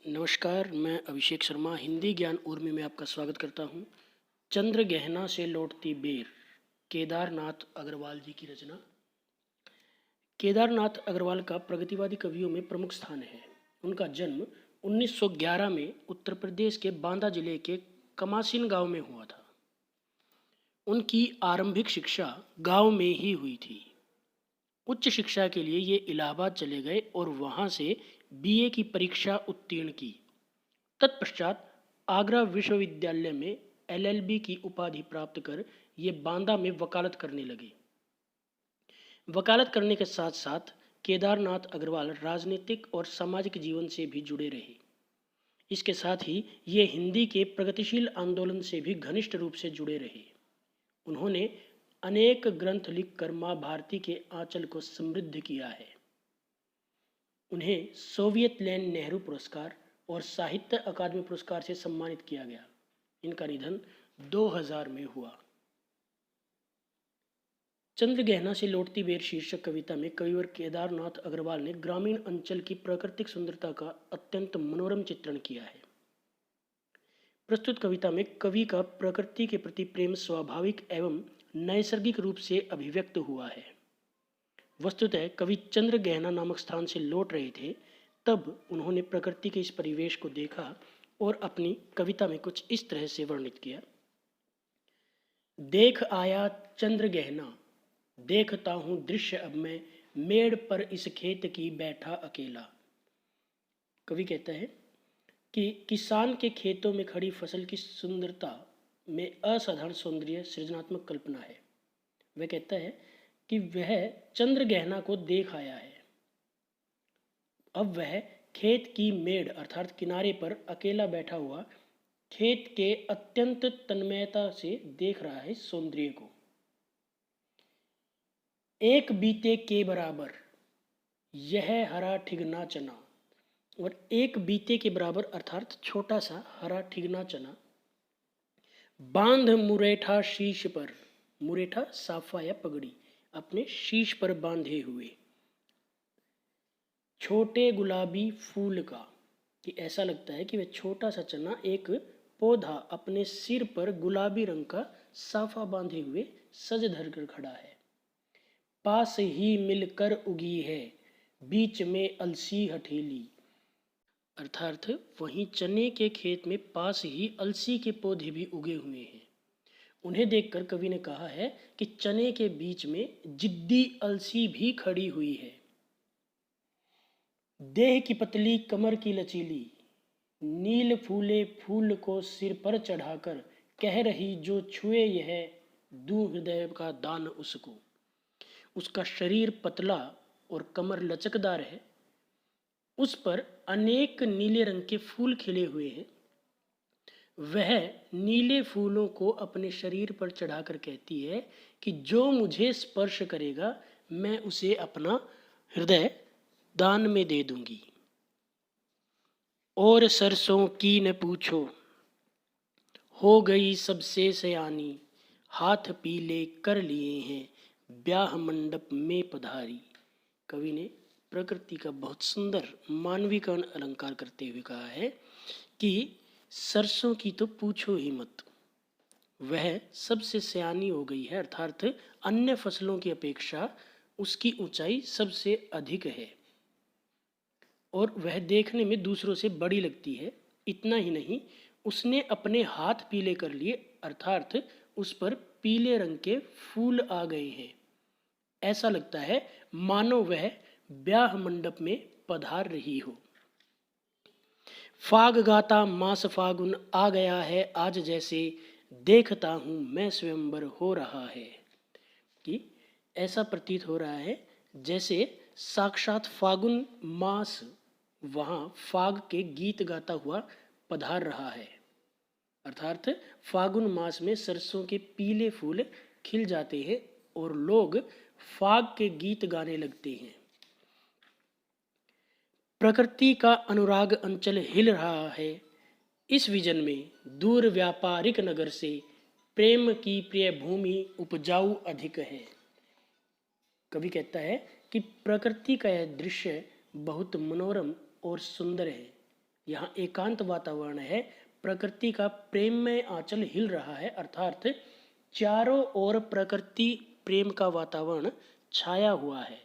नमस्कार, मैं अभिषेक शर्मा हिंदी ज्ञान उर्मी में आपका स्वागत करता हूँ। चंद्र गहना से लौटती बेर, केदारनाथ अग्रवाल जी की रचना। केदारनाथ अग्रवाल का प्रगतिवादी कवियों में प्रमुख स्थान है। उनका जन्म 1911 में उत्तर प्रदेश के बांदा जिले के कमासिन गांव में हुआ था। उनकी आरंभिक शिक्षा गांव में ही हुई थी। उच्च शिक्षा के लिए ये इलाहाबाद चले गए और वहां से बीए की परीक्षा उत्तीर्ण की। तत्पश्चात आगरा विश्वविद्यालय में एलएलबी की उपाधि प्राप्त कर ये बांदा में वकालत करने लगे। वकालत करने के साथ साथ केदारनाथ अग्रवाल राजनीतिक और सामाजिक जीवन से भी जुड़े रहे। इसके साथ ही ये हिंदी के प्रगतिशील आंदोलन से भी घनिष्ठ रूप से जुड़े रहे। उन्होंने अनेक ग्रंथ लिखकर माँ भारती के आंचल को समृद्ध किया है। उन्हें सोवियत लैंड नेहरू पुरस्कार और साहित्य अकादमी पुरस्कार से सम्मानित किया गया। इनका निधन 2000 में हुआ। चंद्र गहना से लौटती बेर शीर्षक कविता में कविवर केदारनाथ अग्रवाल ने ग्रामीण अंचल की प्राकृतिक सुंदरता का अत्यंत मनोरम चित्रण किया है। प्रस्तुत कविता में कवि का प्रकृति के प्रति प्रेम स्वाभाविक एवं नैसर्गिक रूप से अभिव्यक्त हुआ है। वस्तुतः कवि चंद्र गहना नामक स्थान से लौट रहे थे, तब उन्होंने प्रकृति के इस परिवेश को देखा और अपनी कविता में कुछ इस तरह से वर्णित किया। देख आया चंद्र गहना, देखता हूं दृश्य अब मैं, मेड़ पर इस खेत की बैठा अकेला। कवि कहता है कि किसान के खेतों में खड़ी फसल की सुंदरता में असाधारण सौंदर्य सृजनात्मक कल्पना है। वह कहता है कि वह चंद्र गहना को देख आया है। अब वह खेत की मेड़ अर्थात किनारे पर अकेला बैठा हुआ खेत के अत्यंत तन्मयता से देख रहा है सौंदर्य को। एक बीते के बराबर यह हरा ठिगना चना, और एक बीते के बराबर अर्थात छोटा सा हरा ठिगना चना, बांध मुरेठा शीश पर, मुरेठा साफा या पगड़ी अपने शीश पर बांधे हुए, छोटे गुलाबी फूल का, कि ऐसा लगता है कि वह छोटा सा चना एक पौधा अपने सिर पर गुलाबी रंग का साफा बांधे हुए सज धर कर खड़ा है। पास ही मिलकर उगी है बीच में अलसी हठेली, अर्थात वहीं चने के खेत में पास ही अलसी के पौधे भी उगे हुए हैं। उन्हें देखकर कवि ने कहा है कि चने के बीच में जिद्दी अलसी भी खड़ी हुई है। देह की पतली कमर की लचीली, नील फूले फूल को सिर पर चढ़ाकर कह रही जो छुए यह दूं हृदय का दान उसको। उसका शरीर पतला और कमर लचकदार है। उस पर अनेक नीले रंग के फूल खिले हुए हैं। वह नीले फूलों को अपने शरीर पर चढ़ाकर कहती है कि जो मुझे स्पर्श करेगा मैं उसे अपना हृदय दान में दे दूंगी। और सरसों की न पूछो, हो गई सबसे सयानी, हाथ पीले कर लिए हैं ब्याह मंडप में पधारी। कवि ने प्रकृति का बहुत सुंदर मानवीकरण अलंकार करते हुए कहा है कि सरसों की तो पूछो ही मत, वह सबसे सयानी हो गई है, अर्थात अन्य फसलों की अपेक्षा उसकी ऊंचाई सबसे अधिक है और वह देखने में दूसरों से बड़ी लगती है। इतना ही नहीं, उसने अपने हाथ पीले कर लिए, अर्थात उस पर पीले रंग के फूल आ गए हैं। ऐसा लगता है मानो वह ब्याह मंडप में पधार रही हो। फाग गाता मास फागुन आ गया है आज, जैसे देखता हूं मैं स्वयंवर हो रहा है, कि ऐसा प्रतीत हो रहा है जैसे साक्षात फागुन मास वहां फाग के गीत गाता हुआ पधार रहा है। अर्थात फागुन मास में सरसों के पीले फूल खिल जाते हैं और लोग फाग के गीत गाने लगते हैं। प्रकृति का अनुराग अंचल हिल रहा है इस विजन में, दूर व्यापारिक नगर से प्रेम की प्रिय भूमि उपजाऊ अधिक है। कवि कहता है कि प्रकृति का यह दृश्य बहुत मनोरम और सुंदर है। यहाँ एकांत वातावरण है, प्रकृति का प्रेममय आंचल हिल रहा है, अर्थात चारों ओर प्रकृति प्रेम का वातावरण छाया हुआ है।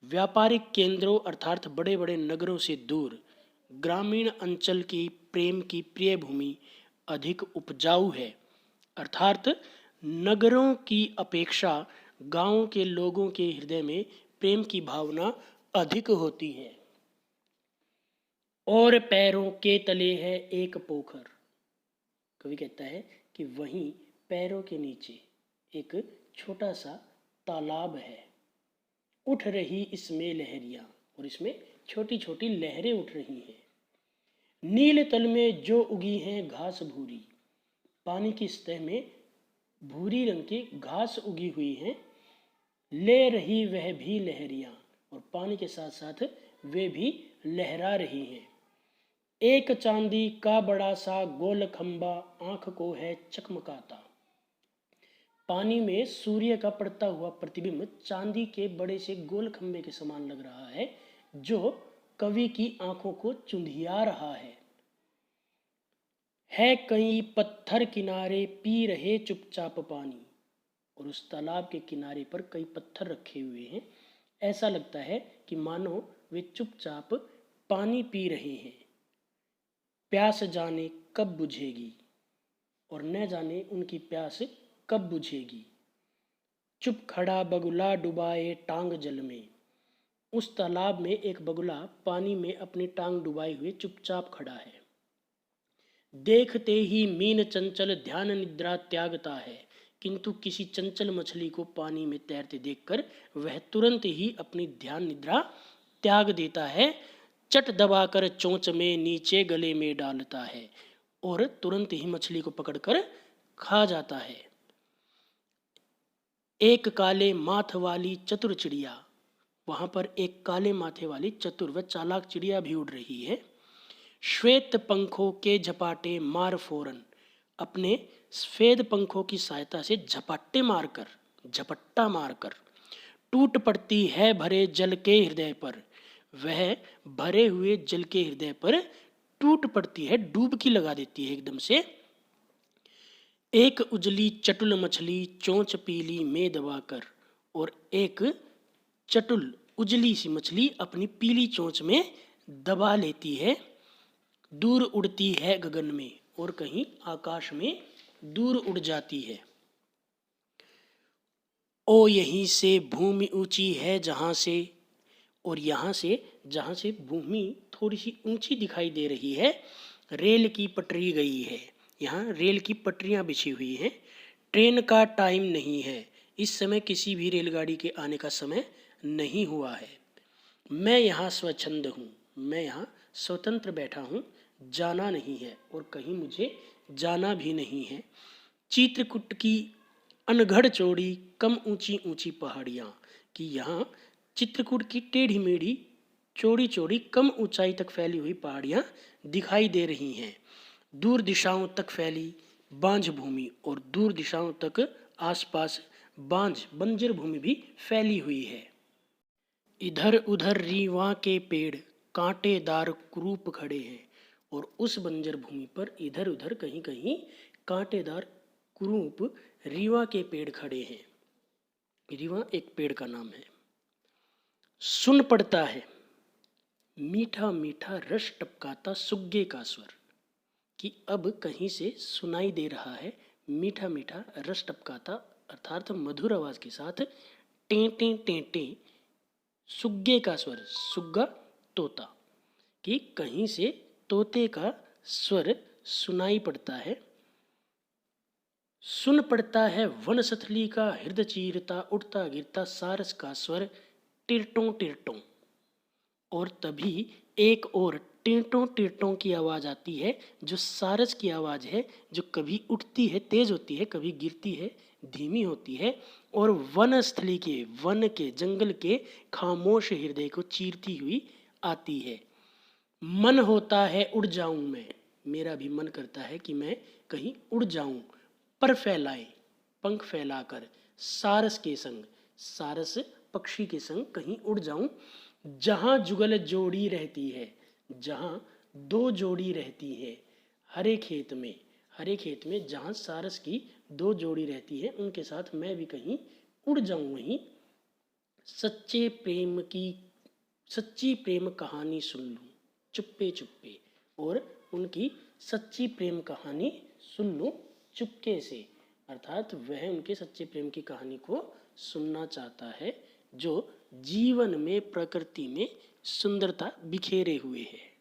व्यापारिक केंद्रों अर्थात बड़े बड़े नगरों से दूर ग्रामीण अंचल की प्रेम की प्रिय भूमि अधिक उपजाऊ है, अर्थात नगरों की अपेक्षा गांवों के लोगों के हृदय में प्रेम की भावना अधिक होती है। और पैरों के तले है एक पोखर, कवि कहता है कि वहीं पैरों के नीचे एक छोटा सा तालाब है, उठ रही इसमें लहरियां, और इसमें छोटी छोटी लहरें उठ रही हैं। नील तल में जो उगी हैं घास भूरी, पानी की सतह में भूरी रंग की घास उगी हुई है, ले रही वह भी लहरियां, और पानी के साथ साथ वे भी लहरा रही हैं। एक चांदी का बड़ा सा गोल खंबा आंख को है चकमकाता, पानी में सूर्य का पड़ता हुआ प्रतिबिंब चांदी के बड़े से गोल खंबे के समान लग रहा है, जो कवि की आंखों को चुंधिया रहा है कई पत्थर किनारे पी रहे चुपचाप पानी, और उस तालाब के किनारे पर कई पत्थर रखे हुए हैं, ऐसा लगता है कि मानो वे चुपचाप पानी पी रहे हैं। प्यास जाने कब बुझेगी, और न जाने उनकी प्यास कब बुझेगी। चुप खड़ा बगुला डुबाए टांग जल में, उस तालाब में एक बगुला पानी में अपनी टांग डुबाए हुए चुपचाप खड़ा है। देखते ही मीन चंचल ध्यान निद्रा त्यागता है, किंतु किसी चंचल मछली को पानी में तैरते देखकर वह तुरंत ही अपनी ध्यान निद्रा त्याग देता है, चट दबाकर चोंच में नीचे गले में डालता है और तुरंत ही मछली को पकड़कर खा जाता है। एक काले माथ वाली चतुर चिड़िया, वहां पर एक काले माथे वाली चतुर व चालाक चिड़िया भी उड़ रही है। श्वेत पंखों के झपाटे मार फौरन, अपने सफेद पंखों की सहायता से झपट्टा मारकर टूट पड़ती है भरे जल के हृदय पर, वह भरे हुए जल के हृदय पर टूट पड़ती है, डुबकी लगा देती है एकदम से। एक उजली चटुल मछली चोंच पीली में दबाकर, और एक चटुल उजली सी मछली अपनी पीली चोंच में दबा लेती है, दूर उड़ती है गगन में, और कहीं आकाश में दूर उड़ जाती है। ओ यहीं से भूमि ऊंची है जहां से, और यहाँ से जहाँ से भूमि थोड़ी सी ऊंची दिखाई दे रही है, रेल की पटरी गई है, यहाँ रेल की पटरियाँ बिछी हुई हैं। ट्रेन का टाइम नहीं है, इस समय किसी भी रेलगाड़ी के आने का समय नहीं हुआ है। मैं यहाँ स्वच्छंद हूँ, मैं यहाँ स्वतंत्र बैठा हूँ, जाना नहीं है और कहीं मुझे जाना भी नहीं है। चित्रकूट की अनघड़ चौड़ी कम ऊंची ऊंची पहाड़ियाँ, कि यहाँ चित्रकूट की टेढ़ी मेढ़ी चौड़ी चौड़ी कम ऊंचाई तक फैली हुई पहाड़ियाँ दिखाई दे रही हैं। दूर दिशाओं तक फैली बांझ भूमि, और दूर दिशाओं तक आसपास बांझ बंजर भूमि भी फैली हुई है। इधर उधर रीवां के पेड़ कांटेदार कुरूप खड़े हैं, और उस बंजर भूमि पर इधर उधर कहीं कहीं कांटेदार कुरूप रीवा के पेड़ खड़े हैं। रीवा एक पेड़ का नाम है। सुन पड़ता है मीठा मीठा रस टपकाता सुग्गे का स्वर, कि अब कहीं से सुनाई दे रहा है मीठा मीठा रस टपकाता, अर्थात मधुर आवाज के साथ टें टें टें टें सुग्गे का स्वर, सुग्गा तोता, कि कहीं से तोते का स्वर सुनाई पड़ता है। सुन पड़ता है वन सथली का हृदय चीरता उठता गिरता सारस का स्वर टिरटों टिरटों, और तभी एक और टिरटों टिरटों की आवाज़ आती है, जो सारस की आवाज़ है, जो कभी उठती है तेज होती है, कभी गिरती है धीमी होती है, और वन स्थली के वन के जंगल के खामोश हृदय को चीरती हुई आती है। मन होता है उड़ जाऊं मैं, मेरा भी मन करता है कि मैं कहीं उड़ जाऊं, पर फैलाए पंख फैलाकर सारस के संग, सारस पक्षी के संग कहीं उड़ जाऊं, जहां जुगल जोड़ी रहती है, जहां दो जोड़ी रहती है। हरे खेत में जहाँ सारस की दो जोड़ी रहती है, उनके साथ मैं भी कहीं उड़ जाऊं वहीं, सच्ची प्रेम कहानी सुन लूं चुप्पे चुप्पे। और उनकी सच्ची प्रेम कहानी सुन लूं चुपके से, अर्थात वह उनके सच्चे प्रेम की कहानी को सुनना चाहता है जो जीवन में प्रकृति में सुंदरता बिखेरे हुए है।